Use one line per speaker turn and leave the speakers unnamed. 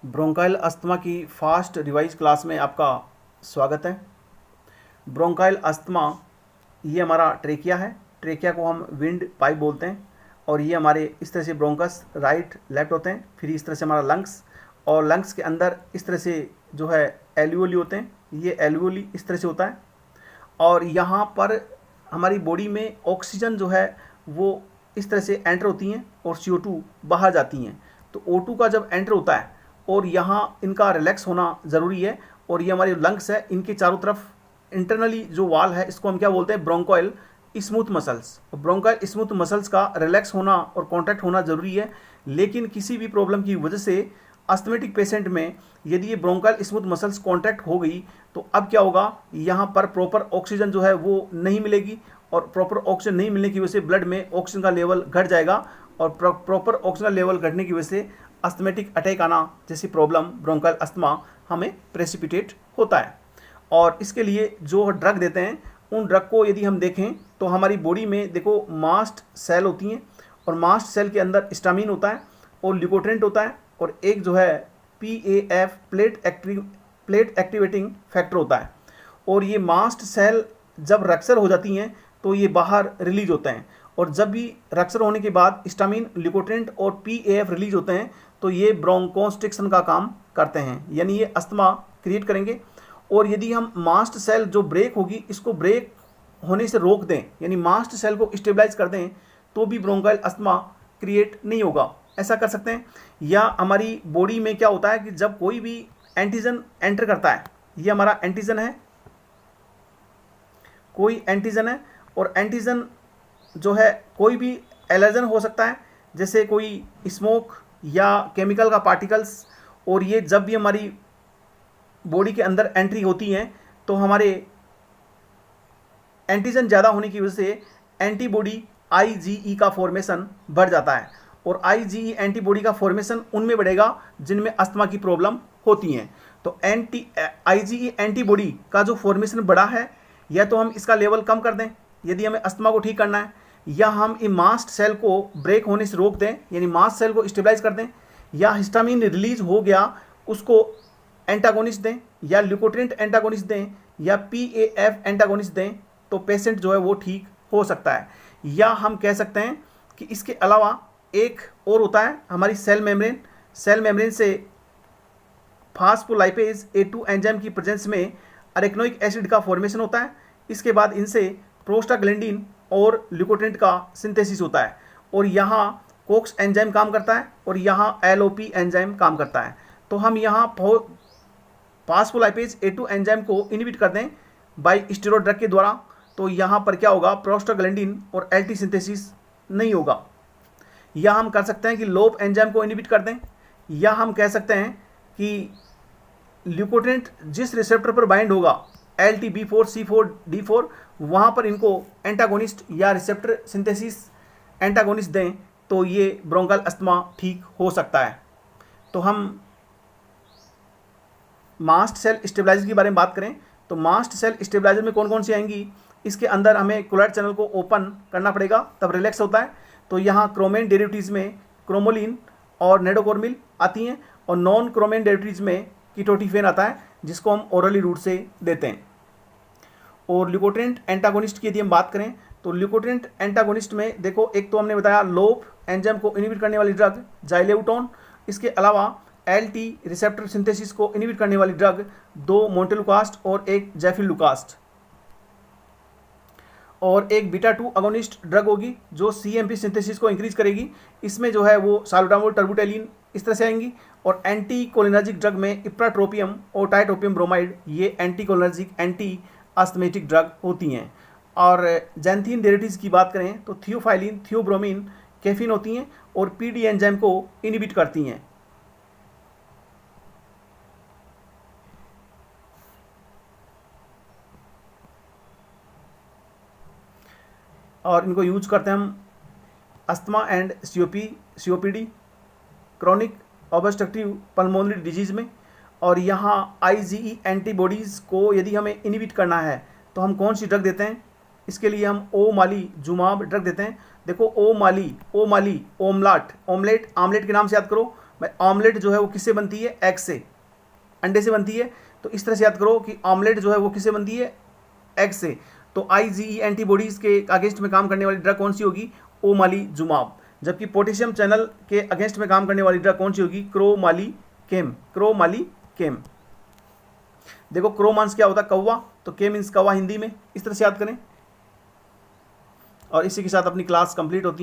Bronchial asthma की fast revise class में आपका स्वागत है। ब्रोंकाइल अस्थमा ये हमारा ट्रेकिया है। ट्रेकिया को हम विंड पाइप बोलते हैं और ये हमारे इस तरह से ब्रोंकस राइट लेफ्ट होते हैं। फिर इस तरह से हमारा लंग्स, और लंग्स के अंदर इस तरह से जो है एल्वियोली होते हैं। ये एल्वियोली इस तरह से होता है और यहाँ पर हमारी बॉडी में ऑक्सीजन जो है वो इस तरह से एंटर होती हैं और CO2 बाहर जाती हैं। तो O2 का जब एंटर होता है और यहाँ इनका रिलैक्स होना ज़रूरी है। और ये हमारे लंग्स है, इनके चारों तरफ इंटरनली जो वाल है इसको हम क्या बोलते हैं, ब्रोंकोइल स्मूथ मसल्स। ब्रोंकोइल स्मूथ मसल्स का रिलैक्स होना और कॉन्ट्रैक्ट होना ज़रूरी है। लेकिन किसी भी प्रॉब्लम की वजह से अस्थमेटिक पेशेंट में यदि ये ब्रोंकोइल स्मूथ मसल्स कॉन्ट्रैक्ट हो गई तो अब क्या होगा, यहाँ पर प्रॉपर ऑक्सीजन जो है वो नहीं मिलेगी और प्रॉपर ऑक्सीजन नहीं मिलने की वजह से ब्लड में ऑक्सीजन का लेवल घट जाएगा और प्रॉपर ऑक्सीजन लेवल घटने की वजह से अस्थमेटिक अटैक आना जैसी प्रॉब्लम ब्रोंकाइल अस्थमा हमें प्रेसिपिटेट होता है। और इसके लिए जो ड्रग देते हैं उन ड्रग को यदि हम देखें तो हमारी बॉडी में देखो मास्ट सेल होती हैं और मास्ट सेल के अंदर हिस्टामिन होता है और ल्यूकोट्रेंट होता है और एक जो है PAF प्लेट एक्टिवेटिंग फैक्टर होता है। और ये मास्ट सेल जब रक्सर हो जाती हैं तो ये बाहर रिलीज होते हैं और जब भी रक्सर होने के बाद हिस्टामिन, ल्यूकोट्रेंट और PAF रिलीज होते हैं तो ये ब्रोंकोस्ट्रिक्शन का काम करते हैं, यानी ये अस्थमा क्रिएट करेंगे। और यदि हम मास्ट सेल जो ब्रेक होगी इसको ब्रेक होने से रोक दें, यानी मास्ट सेल को स्टेबलाइज कर दें, तो भी ब्रोंकाइल अस्थमा क्रिएट नहीं होगा। ऐसा कर सकते हैं। या हमारी बॉडी में क्या होता है कि जब कोई भी एंटीजन एंटर करता है, ये हमारा एंटीजन है, कोई एंटीजन है और एंटीजन जो है कोई भी एलर्जन हो सकता है, जैसे कोई स्मोक या केमिकल का पार्टिकल्स। और ये जब भी हमारी बॉडी के अंदर एंट्री होती हैं तो हमारे एंटीजन ज़्यादा होने की वजह से एंटीबॉडी IgE का फॉर्मेशन बढ़ जाता है और IgE एंटीबॉडी का फॉर्मेशन उनमें बढ़ेगा जिनमें अस्थमा की प्रॉब्लम होती हैं। तो IgE एंटीबॉडी का जो फॉर्मेशन बढ़ा है, या तो हम इसका लेवल कम कर दें यदि हमें अस्थमा को ठीक करना है, या हम इन मास्ट सेल को ब्रेक होने से रोक दें, यानी मास्ट सेल को स्टेबलाइज कर दें, या हिस्टामिन रिलीज हो गया उसको एंटागोनिस्ट दें, या ल्यूकोट्रेंट एंटागोनिस्ट दें, या PAF एंटागोनिस्ट दें, तो पेशेंट जो है वो ठीक हो सकता है। या हम कह सकते हैं कि इसके अलावा एक और होता है हमारी सेल मेम्ब्रेन से फास्फोलाइपेज A2 एंजाइम की प्रेजेंस में अरेक्नोइक एसिड का फॉर्मेशन होता है। इसके बाद इनसे प्रोस्टाग्लैंडिन और ल्यूकोट्रेंट का सिंथेसिस होता है और यहाँ कोक्स एंजाइम काम करता है और यहाँ LOP एंजाइम काम करता है। तो हम यहाँ फास्फोलाइपेज A2 एंजाइम को इनहिबिट कर दें बाय स्टेरॉइड ड्रग के द्वारा, तो यहाँ पर क्या होगा, प्रोस्टाग्लैंडिन और LT सिंथेसिस नहीं होगा। या हम कर सकते हैं कि लोप एंजाइम को इनहिबिट कर दें, या हम कह सकते हैं कि ल्यूकोट्रेंट जिस रिसेप्टर पर बाइंड होगा LTB4C4D4 वहाँ पर इनको एंटागोनिस्ट या रिसेप्टर सिंथेसिस एंटागोनिस्ट दें, तो ये ब्रोंकाइल अस्थमा ठीक हो सकता है। तो हम मास्ट सेल स्टेबलाइजर के बारे में बात करें तो मास्ट सेल स्टेबलाइजर में कौन कौन सी आएंगी, इसके अंदर हमें क्लोराइड चैनल को ओपन करना पड़ेगा तब रिलैक्स होता है। तो यहाँ क्रोमेन डेरिवेटिव्स में क्रोमोलिन और नेडोकॉर्मिल आती हैं और नॉन क्रोमेन डेरिवेटिव्स में कीटोटिफेन आता है जिसको हम ओरली रूट से देते हैं। और ल्यूकोट्रेंट एंटागोनिस्ट की यदि हम बात करें तो ल्यूकोट्रेंट एंटागोनिस्ट में देखो, एक तो हमने बताया लोप एंजाइम को इनहिबिट करने वाली ड्रग जाइलेब्यूटोन, इसके अलावा LT रिसेप्टर सिंथेसिस को इनहिबिट करने वाली ड्रग 2 मोंटेलुकास्ट और एक जैफिलुकास्ट, और एक बीटा-2 अगोनिस्ट ड्रग होगी जो CMP सिंथेसिस को इंक्रीज करेगी। इसमें जो है वो साल्बुटामोल, टर्बुटेलिन इस तरह से आएंगी। और एंटी कोलिनर्जिक ड्रग में इप्राट्रोपियम और टाइटोपियम ब्रोमाइड, ये anti cholinergic anti asthmatic drug होती हैं। और जैंथीन डेरिवेटिव्स की बात करें तो थियोफाइलिन, थियोब्रोमिन, कैफीन होती हैं और PD एंजाइम को इनहिबिट करती हैं। और इनको यूज करते हैं हम asthma and COPD, chronic obstructive pulmonary disease में। और यहाँ IgE एंटीबॉडीज़ को यदि हमें इनहिबिट करना है तो हम कौन सी ड्रग देते हैं, इसके लिए हम ओमालीजुमाब ड्रग देते हैं। देखो ओमाली, ओमलाट, ऑमलेट के नाम से याद करो, भाई ऑमलेट जो है वो किससे बनती है? एग से, अंडे से बनती है। तो इस तरह से याद करो कि ऑमलेट जो है वो किससे बनती है? एग से। तो IgE एंटीबॉडीज़ के अगेंस्ट में काम करने वाली ड्रग कौन सी होगी? ओमालीजुमाब। जबकि पोटेशियम चैनल के अगेंस्ट में काम करने वाली ड्रग कौन सी होगी? क्रोमालीकेम। क्रोमालीकेम। देखो क्रो मीन्स क्या होता है? कौवा, तो के मीन्स कौवा हिंदी में। इस तरह से याद करें और इसी के साथ अपनी क्लास कंप्लीट होती है।